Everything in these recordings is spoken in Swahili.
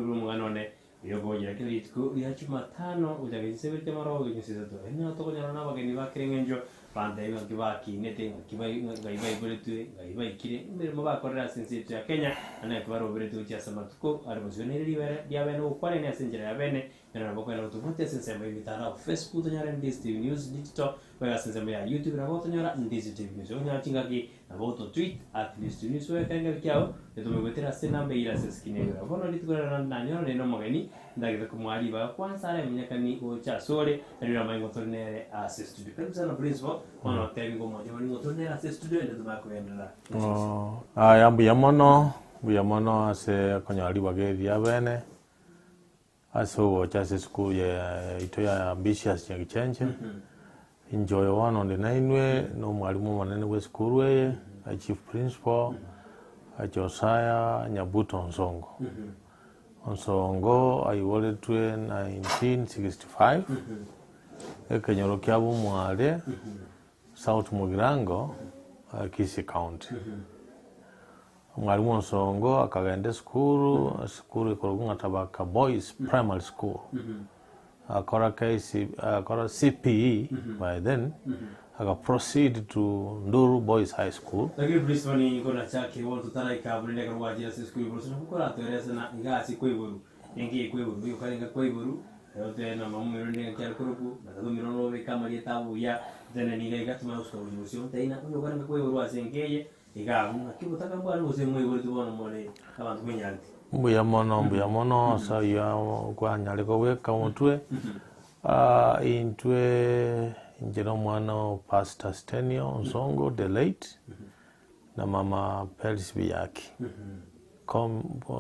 buru Omogano yogoja kiliku ya Jumatano ujagisebete maro gisisato eno tokonyana nabageni bakirengenjo bande bakibaki nete kibai buletu kibai kire mirimo bakorera sinsitu ya Kenya ana kwaro buletu cya samatuko aribozioneri ya bene ukware ne asenjera ya bene na bokana utuvutia sensema ibitara Facebook tonyara Ndizi News digital kwa sensema ya YouTube na botonyara Ndizi TV News onya chingaki na boto tweet @Ndizi News wa kanga kyao etumegotera senamba ila seskinero bono litukora na nyono ne no magani ndageza kumwali ba kwanza ale mnyakani ocha sole ndio maingo tonere studio kabisa na principal ono tengo moja ni tonere studio ndio tumakwendera yambu yamono ase konyali bagedi abene aso chase school ya ito ya ambitious Nyagichenche enjoy one on the nine no mwalimu manene we school we chief principal Josiah nyabuto Onsongo Onsongo I wanted to 1965 ekenyoro kyabo mwale South Mugirango Kisii County mwalimu Onsongo akagenda school ikorunga tabaka boys primary school akora CPE by then aka proceed to Nduru Boys High School. Lakini Brisbane iko chake wao tutara ikabulinde kwa ajili ya school bro kukora teresa na ngasi kweburu ngi kweburu yo kalinga kweburu yote na mamu yonde ngakira kuruku na tado mirono be kama yetabu ya tena ni ga gatuma usko umusio tena yo kalinga kweburu asengeye igamu akibutaka bwana usemwe buri tubona mole abantu benyalti mbuya mono sa ya kwa nyaliko weka mutwe intwe njero mwana Pastor Stenio Onsongo the late na mama Pelis biyaki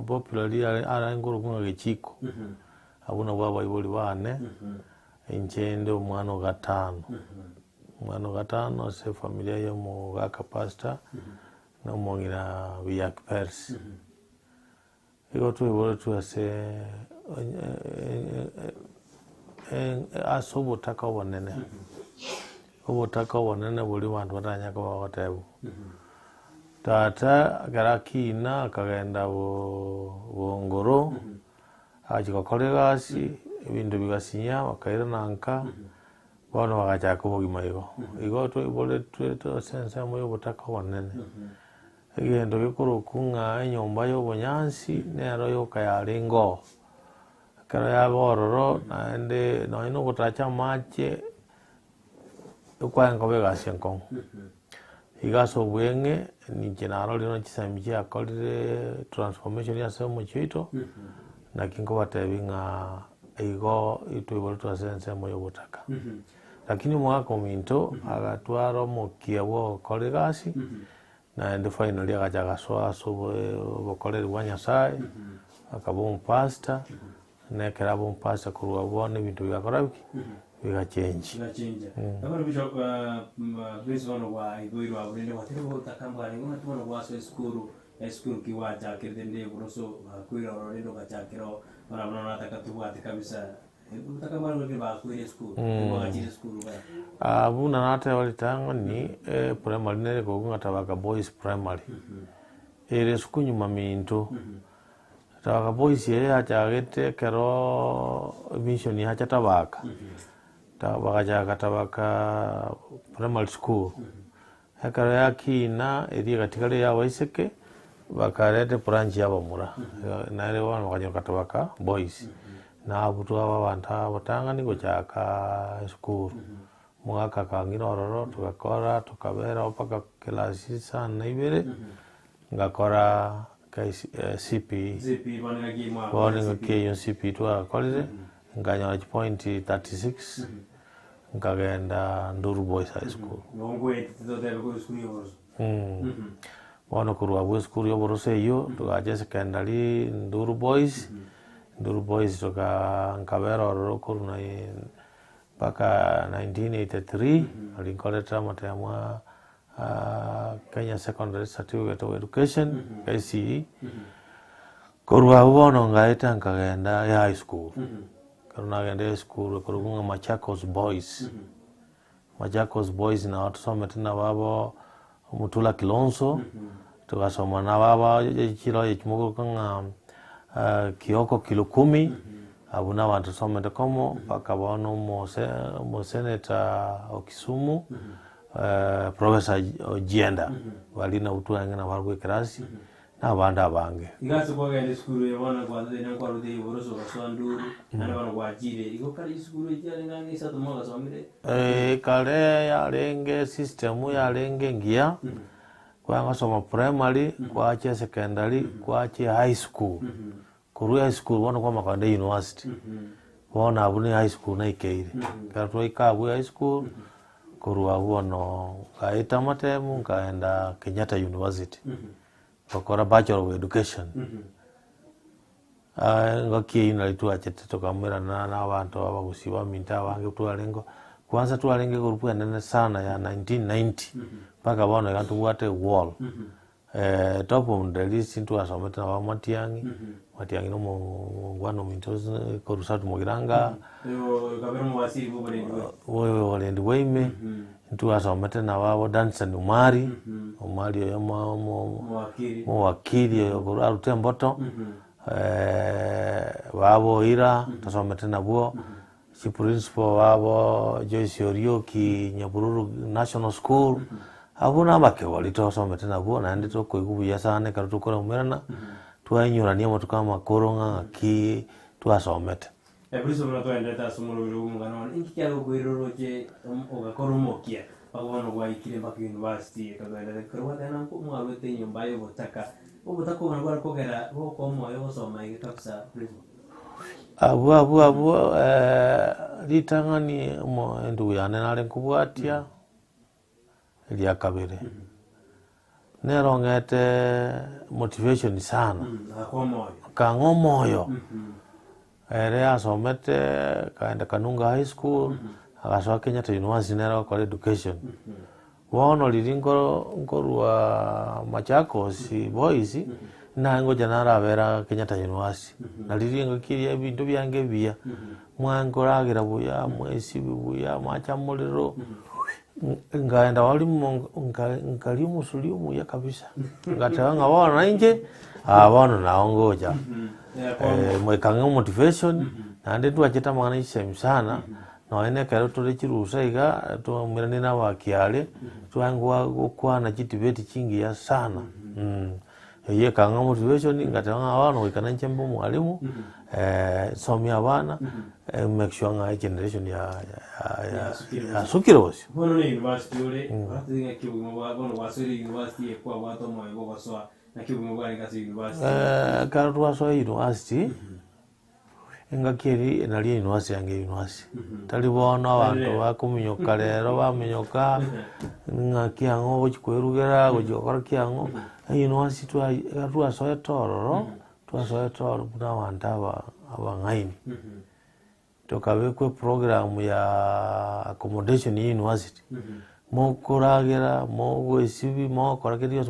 popularly ara ngoro kunga gechiko abuna baba iboli bane inchendo mwana gatano se familia yo mu gaka pastor na mongira biyaki Pelis iko tu ibolo tu ase asobotaka wonene obotaka wonene buli bantu batanyaka batebu tata garakina kagenda bongoro akikokorera asi ibintu bigasinya bakaira nanka bano bagachaka bogima igo to ibole to sense moyo botaka wonene egendo gikurukunga nyomba yo bonyansi nero yo kayaringo kara ya bororo ande no ino gutacha mache kwa ngobe gashenko igaso bwenge ni general lino chisamije akolire transformation ya semo chito na kingo batebinga igo itwe to sense moyo butaka lakini mwaka minto agatwaro mokiawo kolegasi na ende finally agajaga so bokolere wanyasai akabon pastor ne karabon pastor kurwa bone bintu byakorabiki bigachenji abana bishop Brisbane wa igoiro abulinde watero utakambwa ngoma tuno kwa school kiwacha kirende buroso kuira orendo kachakiro bana nataka tuwate kabisa utakambwa ngoma ba kuira school kwa ajili school abuna nate walitanga ni primary nere ko ngatabaka boys primary ere skunyuma minto tabaka boys ye achagete kero mission ya chatabaka tabaka primary school hakara yakina eri katikale ya waiseke bakarete branch ya bamura nare wana wakanyoka tabaka boys na abutu abanta batanga niko chaka school mwaka kangino ororo tukakora tukabera opaka klasi sana ibere ngakora CP bwana ke CP twa college nganya point 36 ngagenda Nduru Boys High School ngongwe titote ko school yo bwana kurwa school yo borose yo tukaje secondary Nduru Boys toka ngabera ororo kuruna paka 1983 alikoleta matemwa Kenya Secondary Certificate of Education Kisii kurwa ubono ngaita ngagenda high school karuna gende school kurunga Machakos Boys na watu sometina babo Mutula Kilonso tukasoma na baba chiro yechumuko kanga kioko kilo 10 abuna wantu somete komo paka bono mo senator Okisumu Professor Ojienda walina utuange na warwe kirasi na banda bange igaso kwa gende skuru yabona kwa ndene kwa rudi boroso kaswanduru na bana kwa jire iko kali skuru ijale ngangi sa tumoga somire kale ya lenge system ya lenge ngia kwa ngasoma primary kwa che secondary kwa che high school kuru high school wana kwa makande university wana abuni high school na ikeire katwa ikabu high school kuru abono kaita matemu kaenda Kenyatta University bakora Bachelor of Education ngakie inalitua chete tokamera na abantu abagusi ba minta bange twalengo kwanza twalenga group nene sana ya 1990 paka bana kantu wate wall top of the list into asometa na matiangi no ngwano mintozo korusatu mogiranga kabero mwasiri bo walendi weime into asometa na wabo dance ni umari yo mo wakili yo koraru temboto wabo ira tasometa na bo si principal wabo Josiah ki Nyabururu National School abuna bake walito somete na bo na ndito ko igubuya sane karuto kora umerana twanyurania mutukama koronga ki twasomete ebriso mna twende ta sumulo Omogano inki kyalo gwiroroje ogakoromokia bagono gwa ikire mbaka university kagenda kerwa tena ko mwabete nyumba yo botaka ngwa kogera boko moyo gosoma ige kabisa briso abu litangani mo ndu yane nale kubwatia ya kabere nerongete motivation sana kangomoyo ere asomete kaenda Kanunga High School agasoka Kenyatta University nero kwa education wono ngorwa Machakos boys na ngo janara vera Kenyatta University na liringo kiria bintu byange bia mwangoragira buya mwesi buya machamuliro ngaenda walimu ngalimu sulimu ya kabisa ngatanga wana nje abana naongoja mwekanga motivation na ndetu acheta mwana isem sana na ene kero tole chirusa iga to mirani na wakiale twangwa gukwana chitibeti chingi ya sana ye kanga motivation ngatanga abana wekana nchembo mwalimu somya abana make sure nga generation ya sukirosi bono ni university ore atinga kibumo bono wasiri university kwa wato moyo bokoswa na kibumo bwa ngasi university karwa so university engakiri enali university yange university talibona abantu bakuminyoka lero bamenyoka ngakiango gochikwirugera gojokora kiango university twa so etoro buna wantaba abangaini tokabekwe program ya accommodation university mokoragera mogwesibi mokorakerio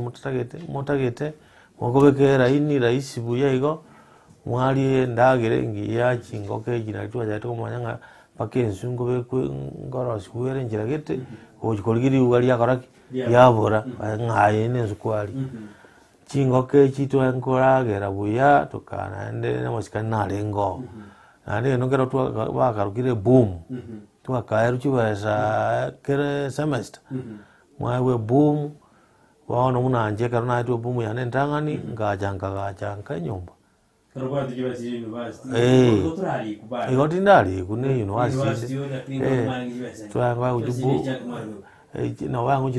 mutagete mogobekera ini raisi buya igo mwali ndagere ngiya chingoke jina twa jato komanyanga pakensu ngobekwe ngorosi kwere njiragete ojikorigiri ugali yakoraki yabora ngaye nezukwali chingoke chitwa nkoragera buya tokana ende na masikana nalengo ande nongera twa bakarukire boom twa kairu chibasa kere semester mwawe boom waona munanje karona twa boom yane ndangani ngajanga nyumba karwa tujibasi university otorali kubali igotindali kune university twa kwa ujubu na wangu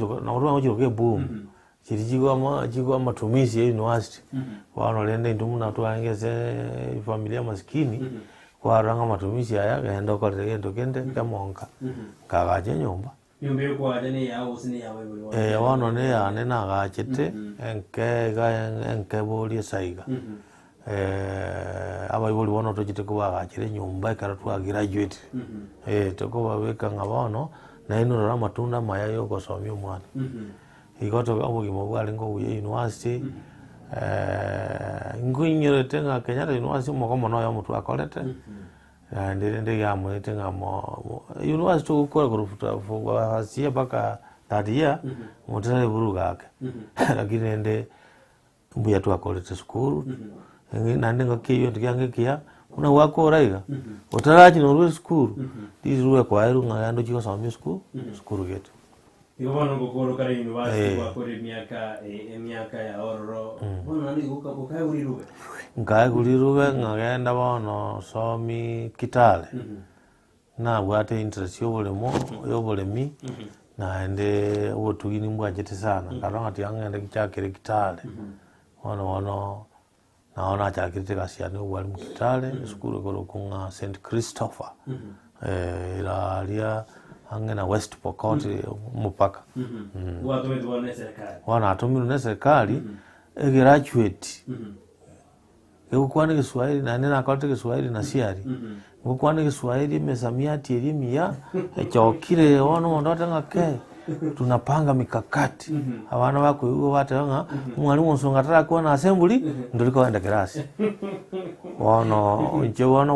chiro ke boom chirijigo matumizi ya university waona lende ndumuna twangeze familia maskini kwa ranga matumizi haya gaenda kwa regendo kende kamonka kagaje nyumba yo kwa dene ya usini ya wewe wano ne ya nena gachete enke boli saiga abayiboli wono tojite kuba gachire nyumba ikaratwa graduate toko babeka ngabano na ino ra matunda maya yo gosomyo mwana igoto gabo gimobwali ngo uye university nguinyere tenga Kenyatta University mokomo no ya mutu akolete ndende ya mwete ngamo university ukora kurufuta hasia baka tadia mutare burugake lakini ende mbuya tu akolete school nande ngakiyo ndikange kia una wako raiga otaraji no skuru diruwe kwa iru ngayando chiko samye skuru getu Iwana ngokoro kare university wakore miaka ya ororo bona ndi ukaguriruwe ngaguriruwe ngagenda bono somi Kitale na bwate interest yobolemi naende wotugini mbwajete sana kalonga tiangenda kichakire Kitale ono naona chakirite kasiane wali mu Kitale skuru koro kunga St Christopher ila angena West Pokot mupaka wana atomiru na serikali graduate ukwane Kiswahili na nena akote Kiswahili na siari ukwane Kiswahili mesamiati elimu ya chokire ono ndote ngake tunapanga mikakati abana bako yugo batanga mwalimu Onsongo tara kwa na assembly ndoliko enda kirasi ono nje wono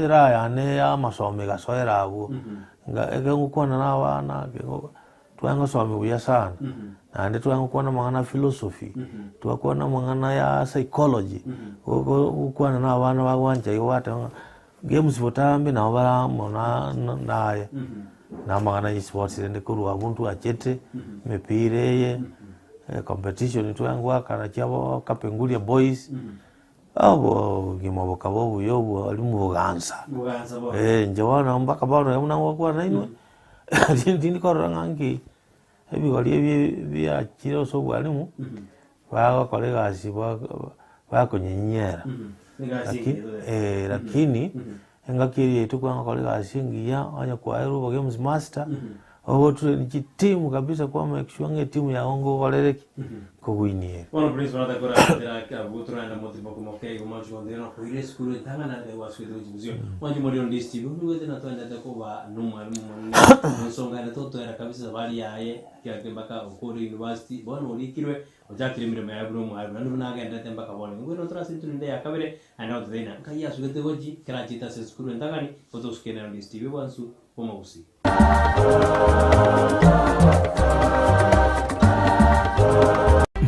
era yane ya masome gasoera abu ege ngukwana na bana twanga somi buya sana ande twanga kuona mangana philosophy twakuona mangana ya psychology ukwana na bana bagwanja iwata games botambe na bara mona naye na mangana sports ende kuru abuntu achete mepireye competition twanga kana chabo kapengulia boys abo gimoboka bobu yobu ali mu Buganza nje wana mpaka bado yamuna ngwa na inwe ndini koranga ngi ebi goli bya kiro so bwalimu ba kolega asiba ba kunyenyera lakini engakiri yetu kwa kolega asingia anya kwa ero games master obo tu ni timu kabisa kwa make timu ya ongo walereki kuwinie Bueno, please wana takora tera butura na motivo como que como yo ndeno kuile skulu tanga na wasu de jibuzio wanji mori on disti ndu wete na twenda ko ba numa Onsongo na toto era kabisa bali yaye kia mbaka ukuri university bono ulikirwe ojakire mirimo ya bro mu aru ndu nagenda tembaka bono ngwe no trasi tunde ya kabere ana otena kaya sugete goji kera chita se skulu ndangani fotos kena disti wansu Gusii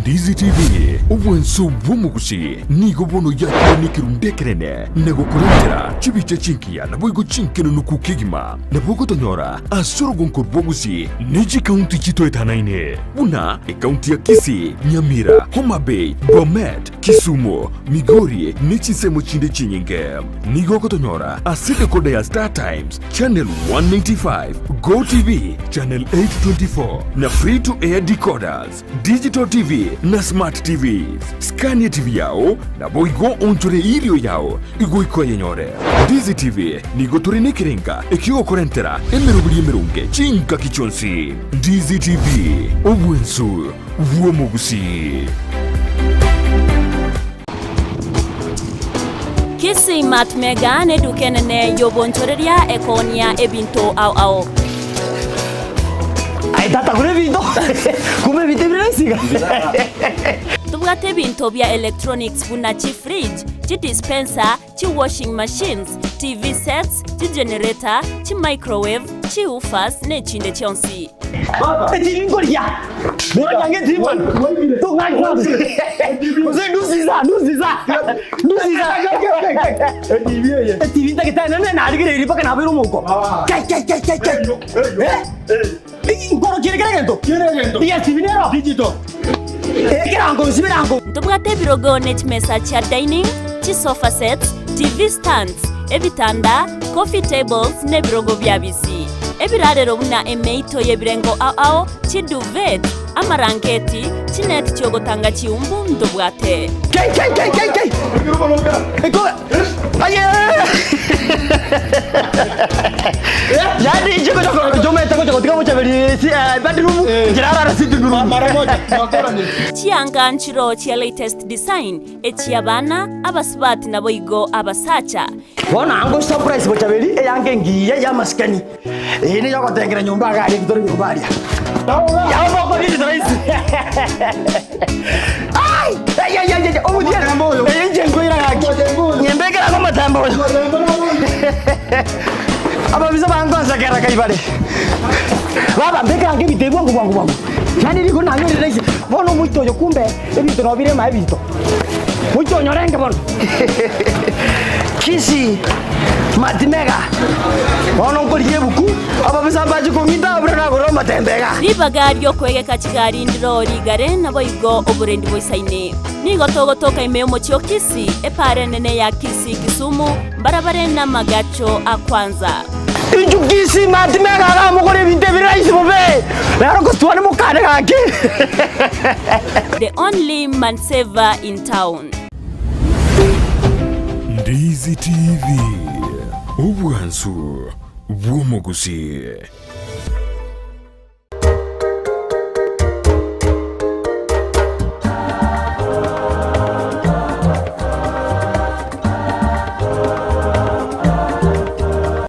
Ndizi TV ubwenso bw'Gusii nigo bono yakire kirundekerene nego kurutira chibiche chinkia na boigo chinkeno nukukigima na bogo tonyora asoro gonko Gusii niji county chito etanaine una county ya Kisii, Nyamira, Homa Bay, Bomet, Kisumu, Migori nichi semo chinde chinyinge nigo kotonyora asite kode ya Star Times channel 195 Go TV channel 824 na free to air decoders digital TV na smart TVs Scania TV yao na boigo onchore ilio yao igo iko yenyore Ndizi TV nigo turine kirenga ikigo korentera emerunge chinka kichonsi Ndizi TV obwensu bw'Gusii Kisii mat mega ne dukenene yobonchoreria ekonia ebinto au Ai tata kure vinto. Come vite bresiga. Tubwate binto bya electronics buna chi fridge, chi dispenser, chi washing machines, TV sets, chi generator, chi microwave, chi ufas ne chinde chonsi. TV ngoria. Bora yange TV. To ngai kwa. Ose nusiza. TV ye. TV ta kita na adigire iri paka na biru moko. Kai. Ngoro kiregento. Dia TV nero. Digital. Tubwate birogo net mesa cha dining, chi sofa sets, TV stands, ebitanda, coffee tables ne birogo byabisi. Ebirarero buna emeito yebirengo ao, chi duvet, amarangeti, chi net chogotanga chiumbu ndobwate. Kai. Eko. Aye. Jadi yo me tengo que mucha bedroom. Jirara sitting room. Mara moja. Chianga nchiro chia latest design echiabana abasibati na boigo abasacha. Bona ango surprise bocha beli yange ngiye ya maskani. Ini yoko tengera nyumba gari kitori nyumbani. Ya moko ni traisi. Ai! Omudia. Njengo ira yake. Nyembekera kama tambo. Aba bisa bangonza kera kai bale. Baba mbeka nge bitebwa ngwangu. Yani liko nanyo ni raisi. Bono muito yo kumbe ebito no bire ma ebito. Mucho nyorenge bon. Kisii Matimega. Ono ngoriye buku aba bisamba chikongita brana goroma tembega. Ribagario kwegeka chigari ndiro rigare nabo igo oburendi boisaine. Nigo togotoka imeo mochio Kisii epare nene ya Kisii Kisumu barabara na magacho akwanza. Inju Kisii Matimega ga mugore binte biraisi bobe. Lero ko tuane mukane gaki. The only man saver in town. Ndizi TV Obwansu Gusii.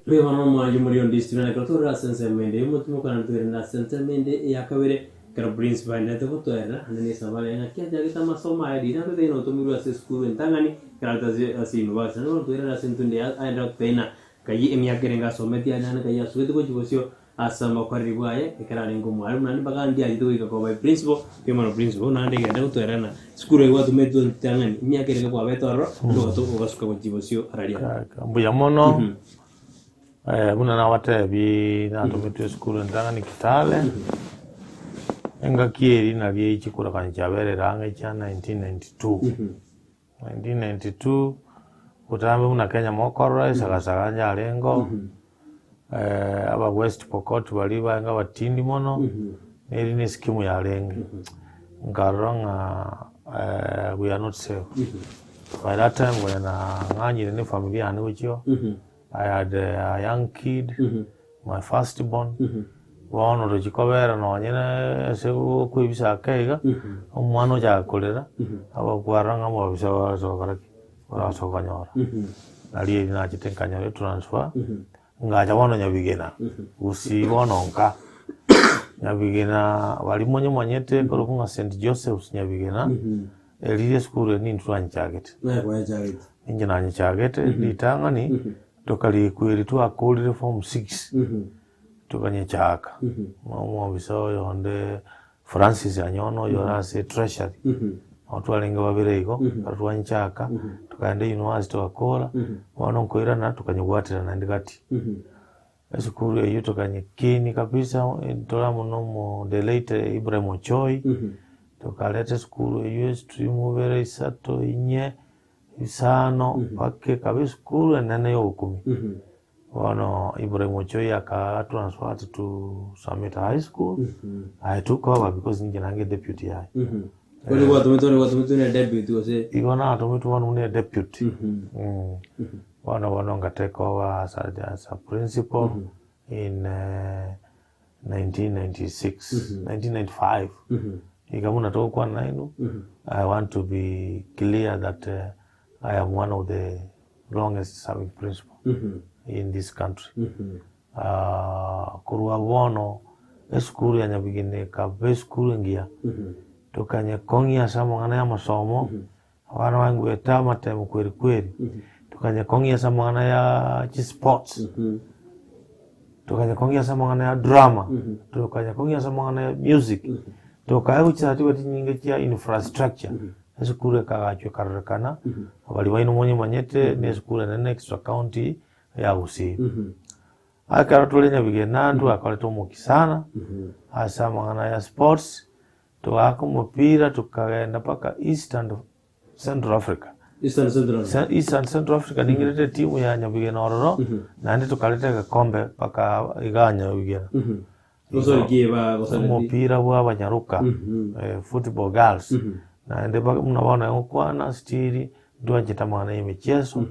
Leo mama muri Ndizi na kultura sensemende mutumo kana tuirina sensemende yakabere kara Prince banda to kutoera nani sabale na kia jagita masoma ya dina to deno to miru ase school entangani kara tazi asi university no tuirina sentunde aenda tena kayi emia kerenga someti ana kayi asuete ko chibosio asamba kwaribu aye kara lengo mwalimu nani bagandi ajitu iko by principal kema principal na ndege enda kutoera na school ewa to metu entangani emia kerenga kwa betoro ndo to basuka ko chibosio araria mbuya mono muna na wate bi na to metu school entangani Kitale. Enga kieri na gie chikura kanchabere ranga cha 1992. 1992 utambe una Kenya mokoro sagasaganja alengo. Aba West Pokot baliba nga batindi mono. Eri ni skimu ya lenge. Ngaronga we are not safe. By that time when ngani ni familia anu wicho. I had a young kid, my first born. Wano rojikobera no nyene sego kuibisa kaiga omwana ja kolera aba kwaranga mo bisa so karaki ora so kanyora ali na chitenkanya transfer ngaja wano nyabigena Gusii wononka nyabigena wali monye monyete ko kunga St Joseph's nyabigena elire school ni ntwan chagete na kwa chagete injina ni chagete litanga ni tokali kweli tu akolire form 6 tukanye chaka mwa biso yonde Francis Anyono yora se treasury otwalenga babirego atwanye chaka tukande university wakola wano koira na tukanyugwatira na ndikati esukuru eyo tukanye kini kabisa tola muno the late Ibrahim Choi tukalete skuru eyo stream vere isato inye isano pake kabisa skuru enene yo 10 Wano Ibrahim Choi aka transferred to Summit High School. I took over because ninge deputy high. Wale watu na deputy wase. Igona atomitu wanu ne deputy. Wano nga take over as a principal in 1996, 1995. Ikamuna to kwa nainu. I want to be clear that I am one of the longest serving principal. In this country. Kurwa wono eskuru ya nyabigine ka beskuru ngia. Tukanye kongia samangana ya masomo. Wana wangu etama temu kweli kweli. Tukanye kongia samangana ya sports. Tukanye kongia samangana ya drama. Tukanye kongia samangana ya music. Tukaye uchati wati nyinge chia infrastructure. Eskuru ka gacho karakana. Wali waino monye manyete ni eskuru na next county ya Gusii. Akaratole nyabigena ndu akaleta muki sana. Asa mangana ya sports tuwako mpira tukagenda paka Eastern Central Africa. Eastern Central Africa ningirete timu ya nyabigena ororo na ndi tukaleta kombe paka iganya nyabigena. Mpira wa banyaruka football girls. Na ndi paka mnabona ngokwana stiri ndu njitamana imichezo.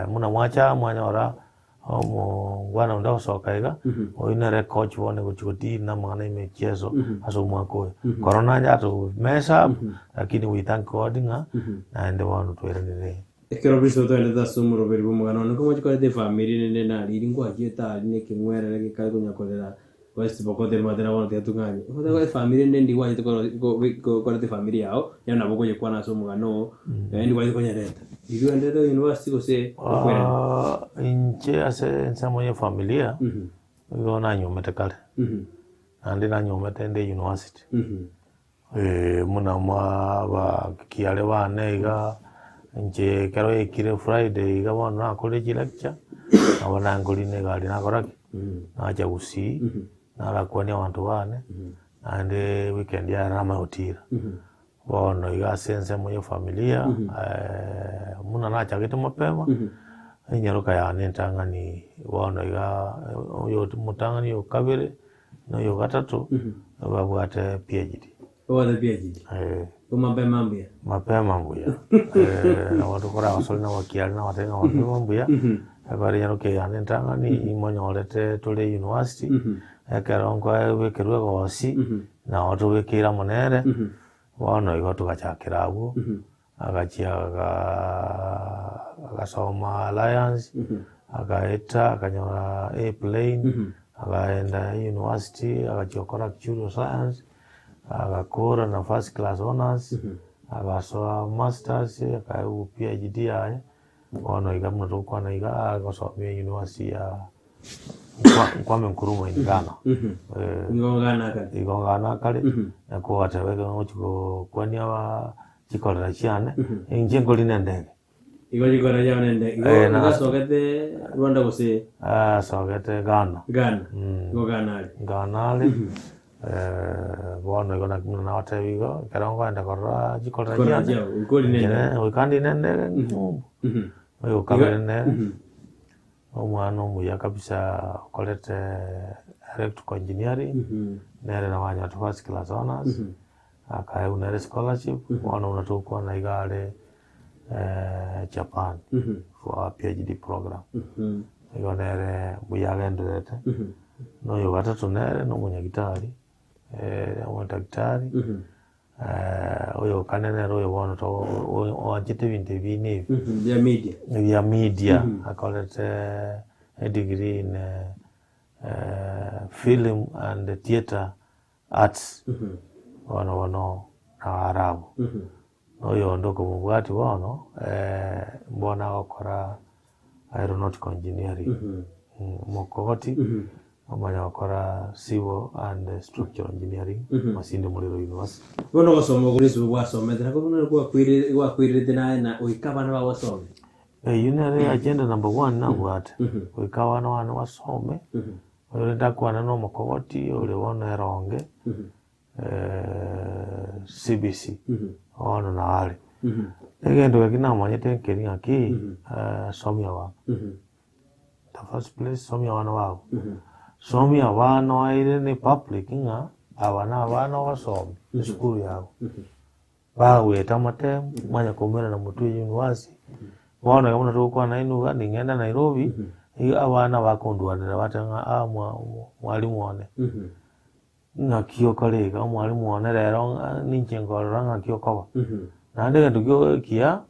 Muna mwanya ora mwana ndao sokaiga oinere coach wone kuchukoti na mwana imechezo aso mwako corona jato mesa lakini we thank God na ende wanu tuerene ekero biso to ende dasumuro beri Omogano no como chiko de family ne na liringo akieta ne kimwere ke kai kunya kolera West Pokot de madera wano te tungani ko de family ne ndi wa ko de family yao yana boko ye kwana so Omogano ndi wa ko nyareta Iru ende university ko se inche ase nsamo ya familia ngona nyomete kale andi na nyomete ende university muna ba kiale bane iga nje kero ekire Friday iga bono nakore lecture abana ngorine gari nakoraki naja Gusii narakwani abantu bane ande weekend ya rama hotira bono iga sense moyo familia muna nacha gete mapema inyaruka ya nentangani bono iga yo mutangani yo kabere no yo gatatu babwate PhD the PhD mapema mbuya na watu kora wasoli na wakiali na watenga mapema mbuya abari nyaruka ya nentangani imonyolete tole university ekarongo wekerwe gosi na watu wekira monere bono igo tugachakira abo agachia agasoma Alliance agaeta akanyora A-plane agaenda university agachokora actuarial science agakora na first class honors agasoa masters akaibu PhD yae bono iga muna tukwana iga agasomia university ya Kwame Nkrumah in Ghana. Igongana kale na kwa taweka ngochiko kwani aba chikola chiane injengo linendege. Igojikora jane ndege. Igo sogete Rwanda Gusii. Sogete Ghana. Ghana le. Bono igona na watawigo karongo enda korra chikola chiane. Ukandi nendege. Oyo kabene. Omwana omuya kabisa kolete electrical engineering nere na wanya to first class honors akaye unere scholarship mwana unatoka na igale Japan for a PhD program igonere buya gendete no yo gatatu nere no munya gitari daktari oyo kanene royo bono to wajite binte bine via media akolete a degree in film and theater arts bono na Arabu oyo ndoko mubwati bono mbona okora aeronautical engineering mokoti amanya wakora civil and structural engineering masinde muliro university bono gosomo gurisu gwasomethera ko bono gwakwirite na uikabana ba wasome yunere agenda number 1 na bwate uikabana wana wasome ore ndakwana no mokoti ore wona eronge CBC ono na ali egendo yakina manyete nkeri aki somya wa the first place somya wana wao somi abana waire ni public nga abana wasomi school yao baweta matem manya komera na mutu university wana kama natoka na inuga ningenda Nairobi abana bakondwanira batanga mwalimu wane na kio kolega mwalimu wane rero ninjengo ranga kio koba na ndege ndukio kia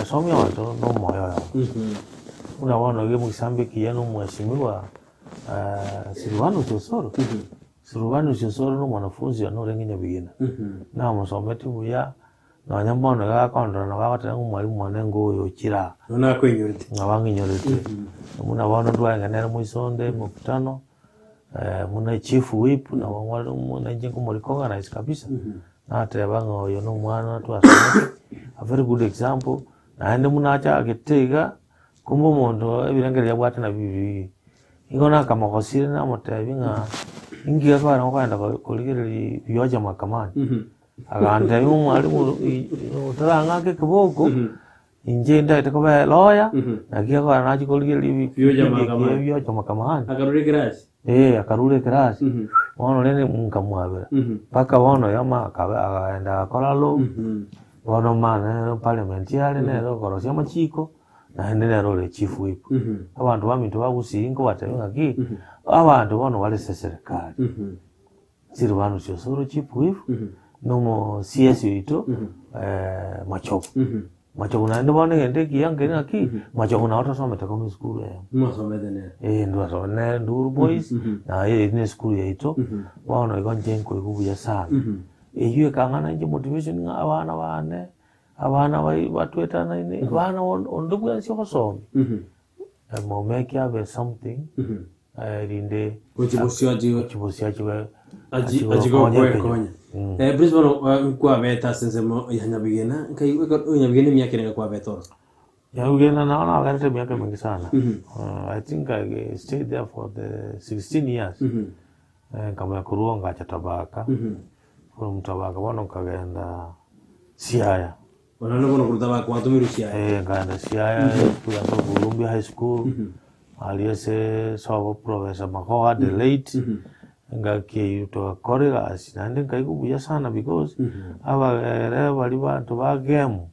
somi wato no moyo una wana ge Mozambique yano mheshimiwa Silvano Chosoro no mwanafunzi anorengenya bigina na musometi buya na nyambono ga kondra na bawata mwalimu mwanengo yo kira nona kwenyorite ngabanginyorite muna wana ndwanga nere muisonde mukutano muna chief whip na mwalimu na njengo murikonga na kabisa na tebanga oyo no mwana twasomete a very good example na ende muna acha akitega kumbo mondo ebirangere yabwata na bibi ingona kama kosire na motabinga ingia kwa kwenda kuligiri byoja makamani aganda mwalimu utaranga ke kiboko inje nda itakoba lawyer nakia kwa naji kuligiri byoja makamani akarure class akarure class wono lene munkamwabira paka wono yama akaenda kolalo wono mana parliament yale nero korosya machiko na nero le chief whip abantu bamintu bagusingo batabinga ki abantu bono wale serikali siri banu Chosoro chief whip no CS ito macho na ndo bone ngende kiyange na ki macho na watu someta kwa school ya masomete ne ndo asone nduru boys na ne school ya ito wono igonjenko ikubuya sana yue kangana nje motivation abana bane abana batwetana ine abana ondugu yansi kosomi mo make have something rinde kuchibusya ajigo Brisbane kwa beta sensemo ya Nyabigena kai Nyabigena miaka kwa beta. Nyabigena naona wakati miaka mingi sana. I think I stayed there for the 16 years. Kama kuruonga cha tabaka. From tabaka wana kagenda Siaya. Wana kurutabaka watu miru Siaya. Kagenda Siaya kuya Columbia High School. Aliese sawa professor Makoha the late. Ngaki yuto korega asinande kaikubuya sana because aba bali bantu ba game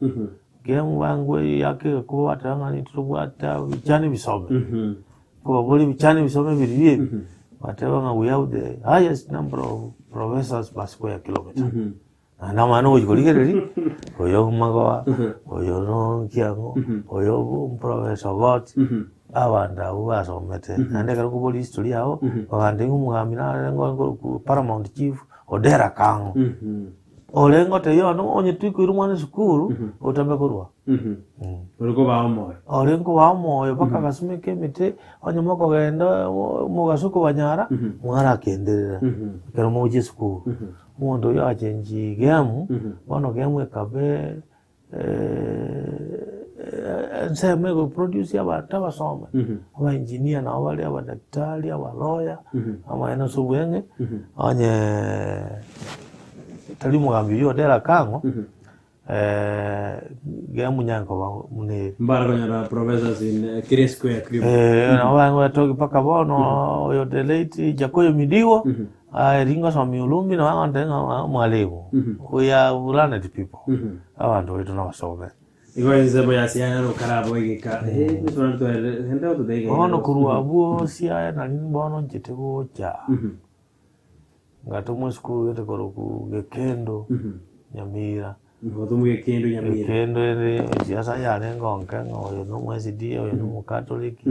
bangwe yake ko batanga ni tubwata bichani bisome ko boli bichani bisome biriye batanga we have the highest number of professors per square kilometer na mano uyikolireri oyo magoa oyo no kiango oyo professor got abanda ubasomete nande karo kuboli history yao bagande ngumwamina ngo paramount chief odera kango olengo te yo no onye tukiru mwana sukuru otambe kurwa uriko baomo olengo baomo baka gasumeke mite onye moko genda mugasuko banyara mwara kenderera kero moje sukuru mondo yo achenji gemu bono gemu ekabe nseme go produce abantu basoma aba engineer na wale aba daktari aba lawyer ama ena subwenge anye talimu gambi yo dera kango gemu nyanko mune mbargo nyara professors in Kirisco ya kribo na wangu toki paka bono yo delete jakoyo midiwo ringa so miulumbi na wangu ndenga mwalimu we are learned people abantu wetu na wasome igual se voy a hacer algo carabo y que pues todo gente o te diga bono kurwa bo sia na ni bono njete bo cha ngato mu school yete koroku gekendo Nyamira ngoto mu gekendo Nyamira gekendo ene siasa ya nengonka ngoyo no mwezi dia oyo no katoliki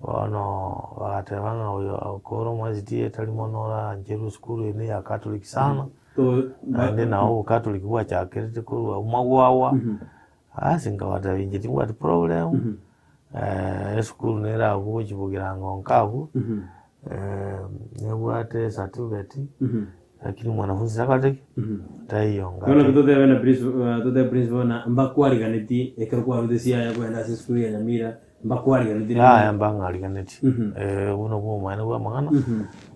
bono watevanga oyo koro mwezi dia tali monora njeru school ene ya katoliki sana to ande na o katoliki wa cha kerete kurwa umagwawa asinga wata vinjiti what problem school nera ubuji bugira ngonkabu nebwate certificate lakini mwanafunzi sakateki tayonga kono kutote bena Brisbane na mbakwari ganeti ekero kwa rudesia ya kwenda school ya Nyamira mbakwari ganeti ya mbangali ganeti uno bwo mwana bwa mangana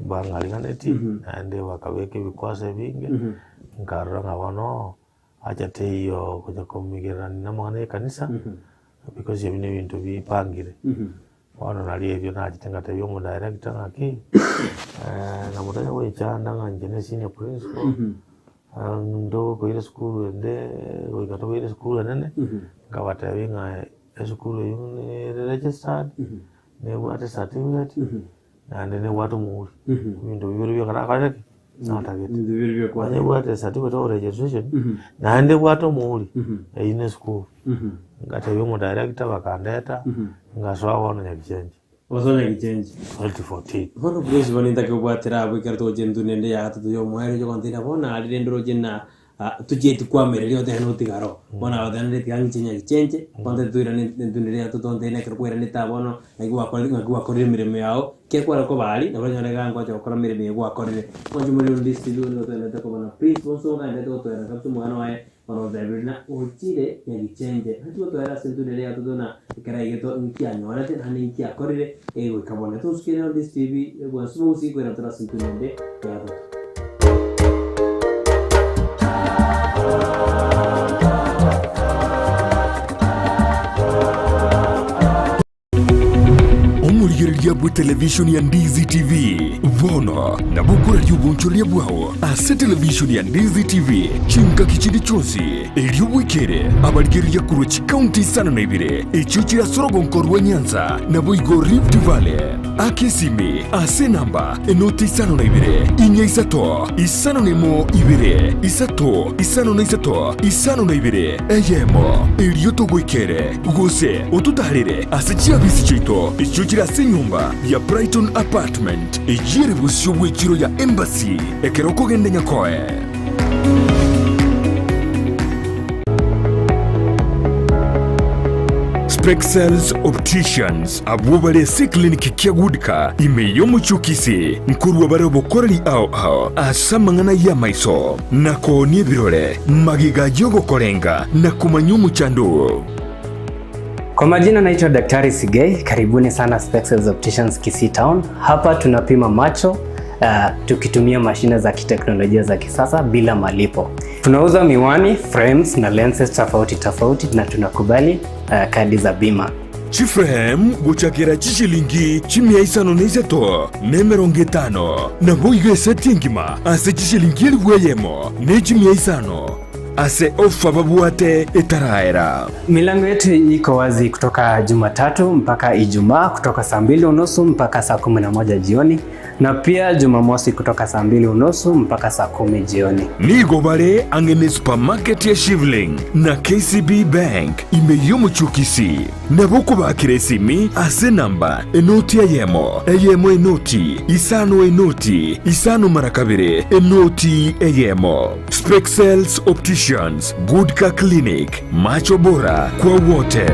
mbangali ganeti ande wakaweke bikwase binge nkaranga bano acha teyo kuja kumigira na mwana kanisa because yabine bintu bipangire wana naliyevyo najitenga teyo mu director ngaki na mutanya we chanda nganje senior principal ndo ko ile school ende we gato ile school nene ngawata winga school yune registered ne wate certificate na ndene watu muri bintu bibiri kana kana na target ndibiri kwa ne wate certificate of registration na ende watu muri ine school ngate yo director bakandeta ngaswa wana Nyagichenche wasona Nyagichenche 2014 bono Brisbane ndake bwatira abo kerto jendu nende ya tatu yo mwere yo kontina bona ali ndro jenna tujeti kwa mere yo deno tigaro bona wadane tiangi Nyagichenche konde tuira ndunire ya tuto ndene kerkwera nita bono ngwa korire mireme yao kekwara ko bali na banya rega ngwa chokora mireme ngwa korire konje muri ndisi luno tende ko bona please boso ngande to era kapsu mwana wae ono Davidna uchire Nyagichenche hatu to era sentune ya tuto na karaige to nkianyo ara te hani nkia korire ewe kabone to skere on this TV ngwa sumo si kwera tra sentune nde ya to omurigereria bwa television ya Ndizi TV vono na bukura ry'ubunchoria bwawo ase television ya Ndizi TV chinka kichindi chonsi ery'obwikere abarigereria kurochi county sana na ibire echo kirasorogonkorwa Nyanza na boigo Rift Valley akesimi ase namba enoti sana na ibire inya isato isano nemo ibire isato isano na isato isano na ibire eyemo eryoto gwikere gose otutarire ase chiabisi chito echo kirase nyumba ya Brighton apartment ejire busyo bwekiro ya embassy ekeroko gende nyakoe Spexels Opticians abubale si kliniki kia gudika imeyo muchukisi nkuru wabare bokoreri ao asamangana ya maiso nako ni birore magiga yogo korenga na kumanyumu chandu. Kwa majina naitwa Daktari Sigei, karibuni sana Spexels Opticians Kisii Town. Hapa tunapima macho tukitumia mashine za kiteknolojia za kisasa bila malipo. Tunauza miwani, frames na lenses tofauti na tunakubali kadi za bima. Chiframe guchakira chishilingi chimia isano neiseto nemerongitano na boige setingima ase chishilingi liweyemo ne chimia isano ase ofa babuate etaraera. Milango yetu iko wazi kutoka Jumatatu mpaka Ijumaa kutoka saa 2:30 mpaka saa 11 jioni, na pia Jumamosi kutoka saa 2:30 mpaka saa 10 jioni. Nigo bare angene supermarket ya Shivling na KCB Bank imeyomo chukisi na boko bakire simi ase namba enoti eyemo enoti isano marakabire enoti eyemo. Spexels Opticians, Goodka Clinic, macho bora kwa wote.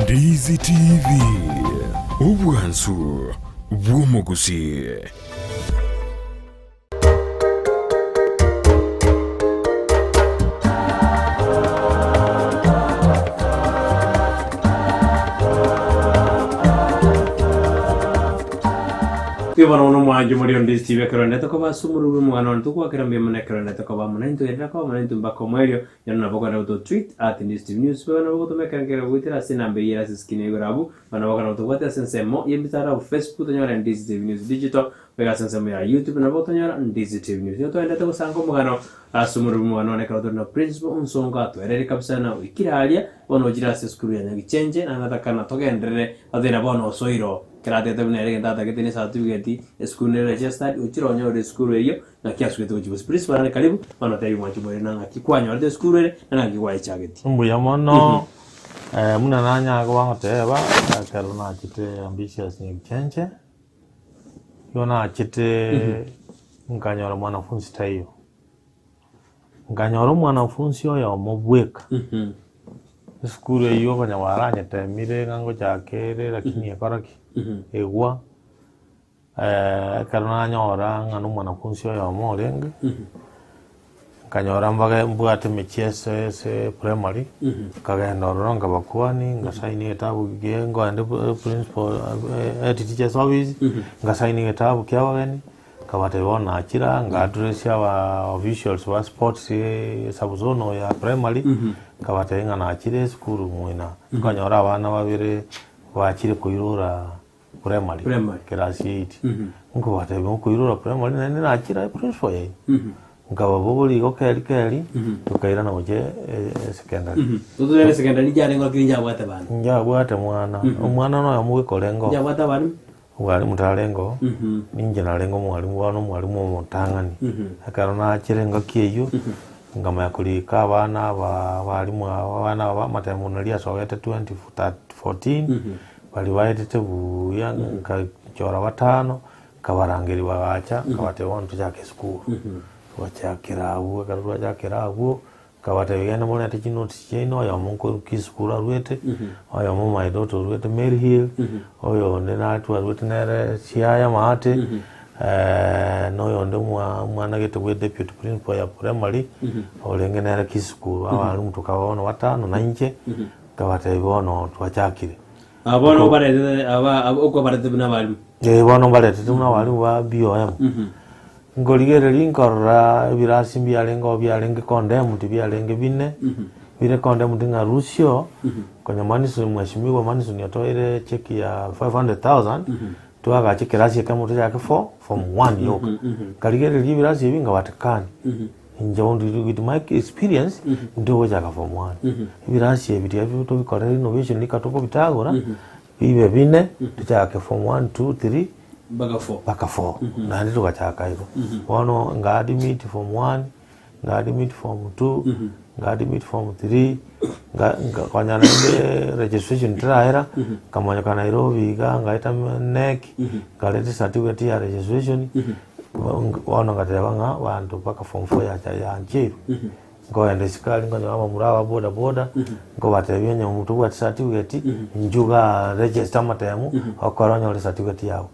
Ndizi TV, ubwansu bw'Omugusii. Kibana uno mwanju muri Ndizi TV kerondeta ko basumuru mwana ntuko akirambye mune kerondeta ko bamunento yenda ko munento mbako mweryo yana boka na auto tweet @Ndizi TV news bana boka mekangera witira sinambe yera siskine gorabu bana boka na auto wata sensemo yembitara Facebook tonyora Ndizi TV news digital bega sensemo ya YouTube na boka tonyora Ndizi TV news yoto endeta ko sango mugano asumuru mwana ne karodo na principal Onsongo atwerere kabisa na ikiralia bono jira se skuru ya Nyagichenche na natakana togendere adena bono soiro kerate tabune rege ndata ketene certificate school registered uchironyo de school eyo na kiasu keto chibo spris barane karibu bana tayi mwachi bore nanga kikwanyo de school re nanga kikwai chageti mbuya mono muna nanya ko wangoteba karuna chite ambitious Nyagichenche yona chite nkanyora mwanafunzi tayo nkanyora mwanafunzi oyo mobweka school eyo kanyawara nyetemire ngango chakere lakini yakoraki egwa karuna nyora nganu mwanafunzi oyo morenge kanyora mbaga mbwate mecheso se primary kagenda ronga bakwani ngasaini etabu gengo and principal teacher service ngasaini etabu kyabagani kabate bona akira nga address ya officials wa sports sabuzono ya primary kabate ngana akire school mwina kanyora abana babire bakire kuirura primary class 8 ngo bate kuirura primary nene nakira principal ye ngaba bobuli okeli tukaira na oje secondary tutule secondary jare ngo kinja bwata bana nja bwata mwana no yamuwe kolengo nja bwata bana wali mutalengo ninje nalengo mwalimu mutangani akarona achirenga kiyo ngama yakulika abana balimu abana ba matemunalia sowete 2014 bali waitete buya nkachora batano kabarangiri bagacha kabate wontu chake school wachakirawo karwa chakirawo kabate bigenda mona tekinoti chino ya munko kiskura rwete oyo mu my daughter rwete Mary Hill oyo ndena tu rwete nere siaya mate no yondo mwana gete we deputy principal ya primary olenge nere kiskuru abantu mutukabona watano na nje kabate bono twachakire abono barete uko barete buna bali bono barete buna bali wa BOM ngoligere linkora birasi byalengo byalenge condemn byalenge bine bire condemn dinga Rusio kwenye manisu mheshimiwa manisu nitoire cheki ya 500,000 tuaga cheki rasi kama mtu yake from 1 yoke kaligere libirasi binga watakani njondi with my experience ndio wajaga from 1 birasi bitia bito bikore innovation likatoko bitagora bibe bine tuchake from 1 2 3 baka 4 na ndito kachaka hivyo wano ngadi meet form 1 ngadi meet form 2 ngadi meet form 3 kwanya na registration trial kama nyaka Nairobi ngaita NEC kalete certificate ya registration wano ngateba nga bantu baka form 4 ya njiru ngoende sikali ngo nyama murawa boda boda ngo batebye nya mutu wa certificate njuga register matemu okoronya ole certificate yao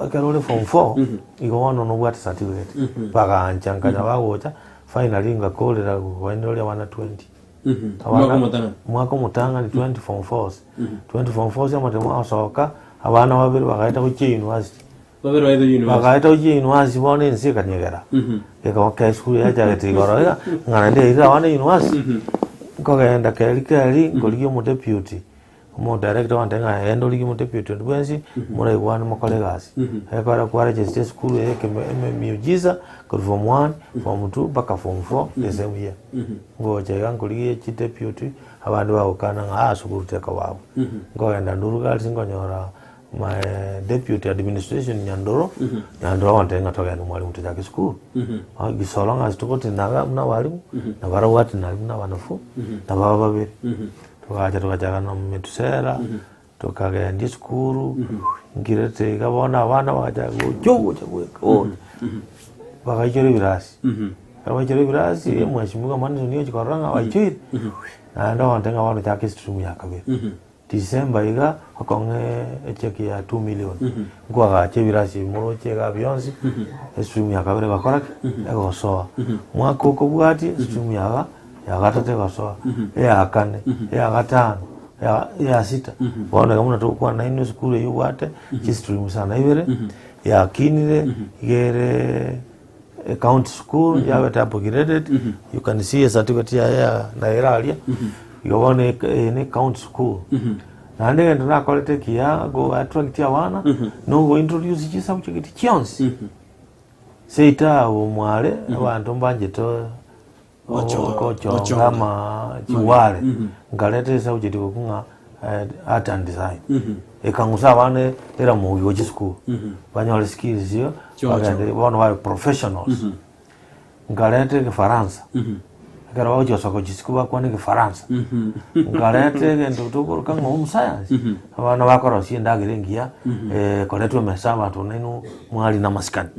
ekarole form 4 igono no what certificate baga anchanganya bagocha finally ngakolera waendole wana 20 mwaka mutanga ni 20 form 4 20 form 4 amatemu asoka abana babiri bagaita ku university bagaita ku university bone nsika nyegera eka school ya jagati goro ngana de ira wana university ko gaenda kali ngoliyo mu deputy mo director wantenga endoli mu deputy ndwenzi muri wana makolegasi ekara kwa register school yake miujiza ko form 1 form 2 baka form 4 the same year ngoja yangoliye chi deputy abandu baukana nga school teka wabo ngoenda nduruga singonyora my deputy administration nyandoro wantenga toka ni mwalimu tujaki school gisolonga asitukote na walimu na barawati na wanafu na baba babiri tukaja na metusera tukagenda school ngirete gabona abana baja gojo chagweko bakajore birasi mwashimiga mwanzo niyo chikoranga wachiri na ndo wantenga wano chaki stream yakabiri December iga akonge cheki ya 2 million ngwa gache birasi muroche ga bionzi stream yakabiri bakora ego soa mwaka uko bwati stream ya gatate gasoa ya kane ya gatano ya sita bona kama tuko na ino school yu wate stream sana ibere ya kinire igere county school ya beta upgraded you can see a certificate ya na iralia yone ne county school na ndege ndana quality kia go attract ya wana no go introduce chisa mchikiti chionsi seita umwale abantu mbanje to ocho kama chiwale ngalete sa ujiti kunga art and design ekangusa bane era mu yo school banyole skills yo bagande bono wa professionals ngalete ke faransa gara ojo soko jisikuba kwa ni faransa ngalete ngendo tokoro kanga home science abana bakoro sindagirengia koletwe mesaba tonenu mwali na maskani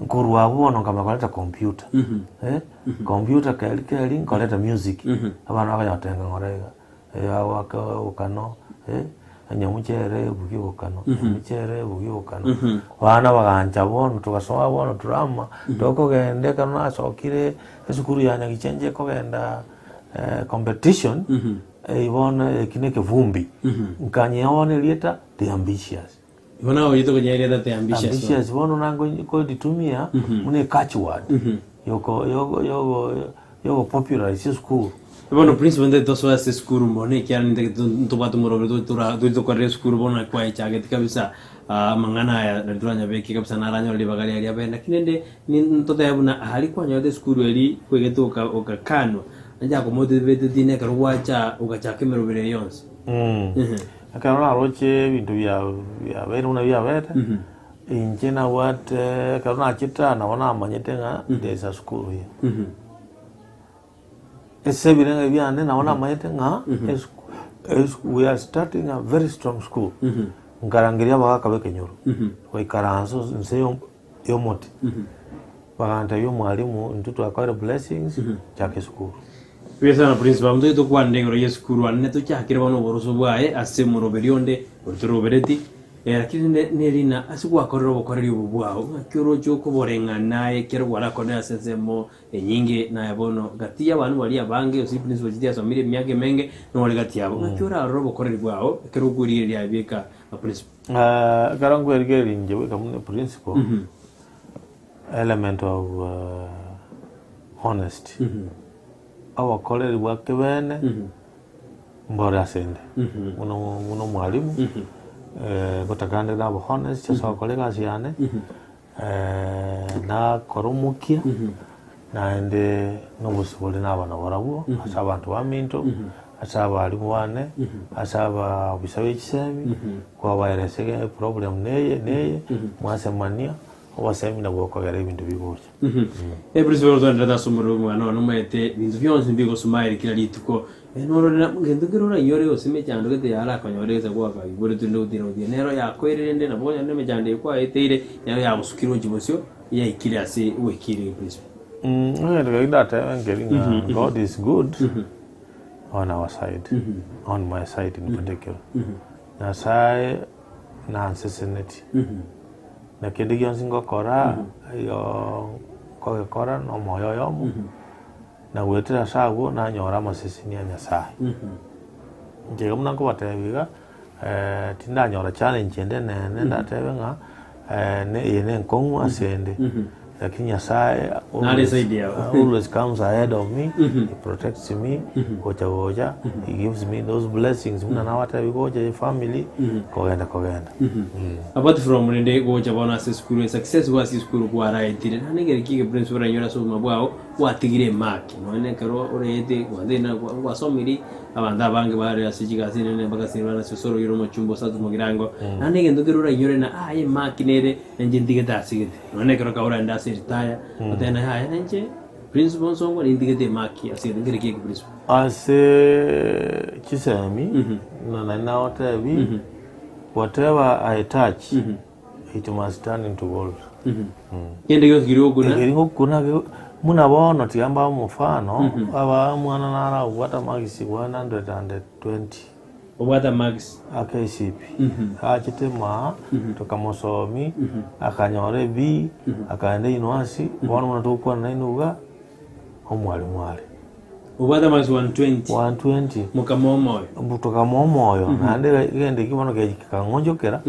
nkuru wabo kama koleta computer computer kali koleta music abana bakayatenga ngorega waka ukano nyamuchere bugibukano bana baganja bono tugasoa bono turama doko gende kana sokire esukuru ya Nyagichenche ko genda competition ibona kineke vumbi nkanye one lieta the ambitious Wana oyito kwenye ile data ambitious. Ambitious bono nango ko ditumia mune catch word. Yoko popular is school. Bono principal de toso ese school mone que han de topatu moro do correr school bono kwa chaget kabisa mangana ya nduranya beki kabisa naranyo libagari ali abenda kinende ni ntoto yabuna hali kwa nyode school eli kwegeto okakano anja ko motivate dine karwacha ukachake merobere yonse. Akarona roche bintu ya bene una via vete injena what karona chita na wana amanyetenga desa school here ese binenge bya na wana amanyetenga we are starting a very strong school ngarangiria bakakabe nyoro kwa karanzo nseyo yomote baganta yo mwalimu ntutu akwara blessings chake school. Pesa na principal mto to kwande ngoro yeskuru anne to chakire bano boroso bwae ase muroberionde urturobereti lakini nelina asikwa korero bokoreri ububwao akiro joko borenga naye kero wala kone asensemo enyinge na yabono gati abantu bali abange osi principal jitia somire myake menge no wali gati yabo akiro robo koreri bwao kero gurire ya beka a principal karangu ergeri nje we kamune principal element of honesty awa koleri wake bene mbora asende uno mwalimu gotakande na honest so kolega asiane na korumukia na ende no busubuli nabana barabuo asabantu baminto asaba alimu bane asaba bisabe kisebi kwa bayeresege problem neye mwasemania wasemina gwokogera ibintu bigocha principal zo ndada sumuru mwana no mete bintu byonse mbigo sumaire kila lituko noro na ngendo gerora yore osime cyando gete yara akonyoreza gwaka ibore tundo udira nero yakwerende nabonya ne mejande kwa eteire yaro yabusukiro njibosyo ya ikiri ase wekiri principal God is good on our side, on my side in particular. Nyasaye na uncertainty. Na kende gyonsingo kora yo kora no moyo yomu. Na wetera sago na nyora masesini ya Nyasaye. Njega muna ko batebiga tinda nyora challenge ende ne ndatebenga ne yene nkongu asende. Lakini Nyasaye always comes ahead of me. He protects me. Goja. He gives me those blessings. Muna na wata goja family kogenda. Apart from nende goja bona school success was school kwa right. Nane gere kike principal nyora so mabwao watigire mark. None kero orete wadena wasomiri abanda bange bare asijiga sinene bakasini bana sosoro yoro machumbo satu mogirango. Nane gendo kero nyore na aye mark nere njindige tasigite. None kero kaura nda retire but then haya nje principal Onsongo indigete maki asiri ngere kike principal ase chisemi na whatever whatever I touch it must turn into gold. Kende yo kuna muna bono tiamba mufano aba mwana nara wata magisi 120 Obata Max AKCP achitema tukamosomi akanyore B akaende university bona mwana tukwa na inuga omwalimu ali Obata Max 120 mukamomoyo nande gende kibono kekangonjokera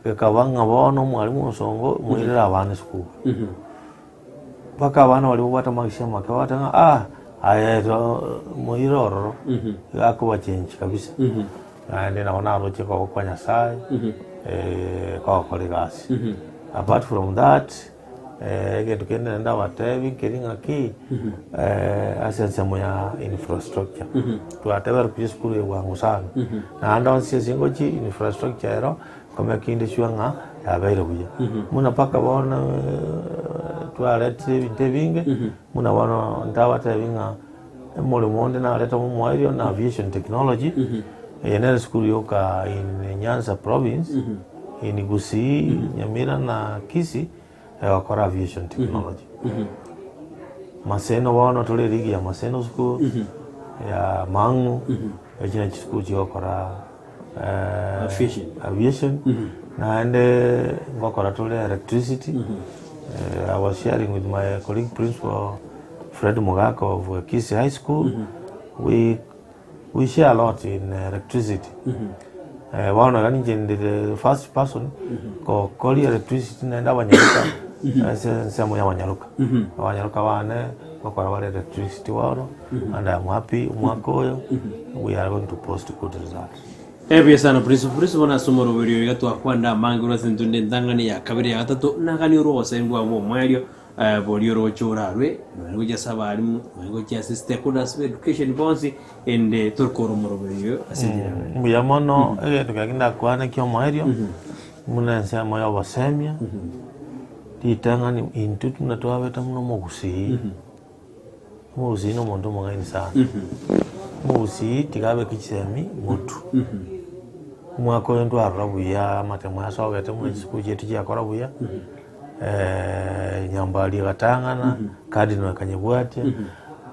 kekabanga bono mwalimu Onsongo muirira abana school baka abana wali obata Max makawatanga ayato muiroro akuba change kabisa. And naona roche kwa Nyasaye kwa kolegasi. Apart from that tukende nenda watevi kiringa ki asense moya infrastructure tuatever peaceful wangu sana na anda onse singochi infrastructure ero kama kinde shwanga ya baira buya muna paka bona tualete vinge muna bona ndawa tevinga mole monde na leta mwario na aviation technology yenere school yoka in Nyanza province in Gusii Nyamira na Kisii wakora aviation technology. Maseno wana tole ligi ya Maseno school ya Mangu ejina school yokora aviation na ande ngokora tole electricity. I was sharing with my colleague principal Fred Mugako of Kisii High School. We share a lot in electricity. One of the first person call electricity and Wanyaluka. Some Wanyaluka. Wanyaluka wane wakora electricity waro, and I'm happy. We are going to post good results. Ebi sana principal na sumoro video yetu akwanda mangura sentunde ndangani ya kabiri ya gatatu nagani urose mbwa mu mwario bolio rochora rwe ngo jasaba alimu ngo assist kudas education bonsi ende turkoro moro video asijira muyamono tukaginda kwana kyo mwario muna nsema ya basemia titangani intutu na twabeta muno mu Gusii Gusii no muntu mwangi sana Gusii tigabe kichisemi mutu mwako ndo arabuya matemo asogete mu school yetu yakora buya nyambali gatangana kadi no kanyebwate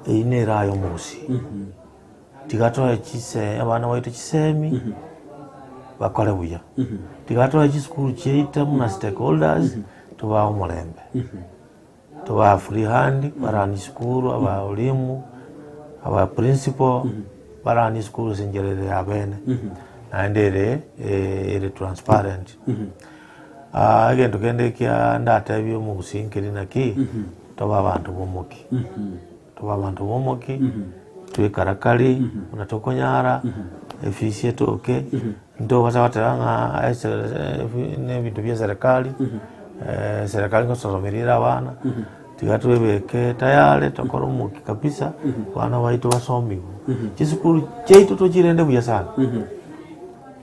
ine rayo musi tigatoa chise abana waitu chisemi bakore buya tigatoa school cheita muna stakeholders tuba omulembe tuba free hand barani school aba olimu aba principal barani school singerere abene and ere transparent. Again tukende kia ndata byo mu gusinkiri naki toba abantu bomoki twikarakali unatokonyara efisi toke ndo wasawatanga ne bintu bya serikali ngosomerera abana tigatwebeke tayale tokoromuki kabisa bana baitu basomiwe chisukuru cheito tochirende buya sana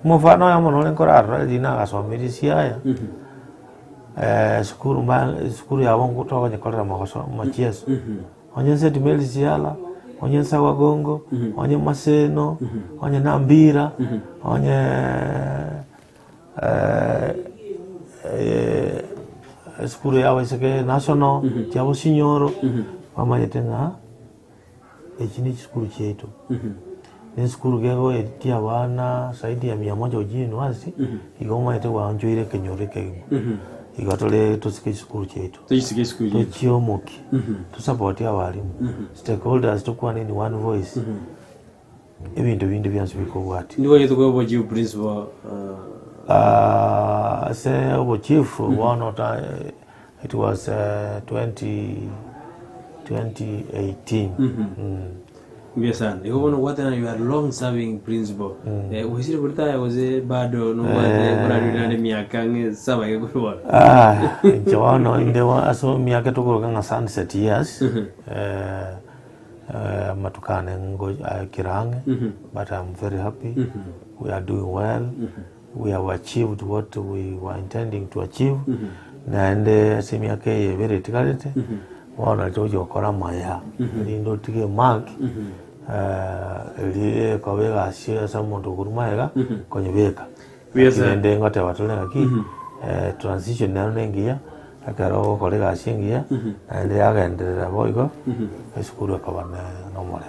mufano ya monole nkorara dina gasomerisia aya skuru ya wangu toka nyekolera machieso onye seti melisiala onye sawagongo onye Maseno onye Nambira onye skuru ya waseke national chabo sinyoro wamanyete nga eki ni ekisukuru kyaitu n'esukuru gego etia abana zaidi ya 100 ojini wazi igo wamanyete wanjoire kenyore kegimo igo tole tusike ekisukuru kyaitu tukiomoki tusapoti abalimu stakeholders tukwane in one voice ebintu bindi byansi bikorwa ati ndiwo yetuko bo chief principal say obo chief one of it was 2018 Mbia sana. Iko bono watana you are long serving principal. Usiri kurita waze bado no wale kuna miaka saba yekuwa. Jawano indewa aso miaka toko kanga sunset years. Matukane ngo kirange but I'm very happy. We are doing well. We have achieved what we were intending to achieve. Na ende semiaka ye very tikalete. Wana jojo kora maya. Lindo tige mark. Liye kwa wega ashia sa muntu kurumaega kwenye weka. Ende ngote watule ngaki transition ngia akaro kolega ashingia ende yagenderera boigo esukuru akabana nomole.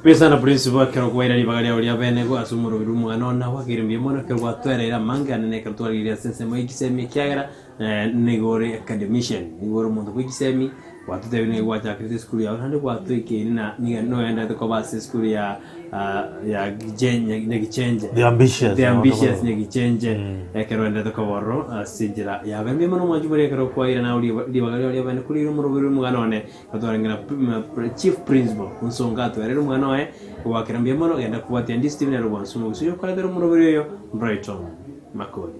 Pesa na principal kero kwaira ni bagalia olia bene go asumuro birumu anona wakirimbye mono kero gwatwerera manga nene kero twariria sense mo ikisemi kiagera negore academician nigoro muntu kwikisemi watu tebine gwacha kriti skuli ya hande watu ikini na no enda to kobase skuli ya Nyagichenche the ambitious Nyagichenche kero enda to koboro sinjira ya bembe mono mwajubere kero kwaira na uli bagalia bene kuli rumuro birumu anone katwarengera chief principal Onsongo atwerera umwana wakirambye mono enda kuwatia Ndizi na Onsongo usiyo kwa rumuro biruyo Brighton Makoni.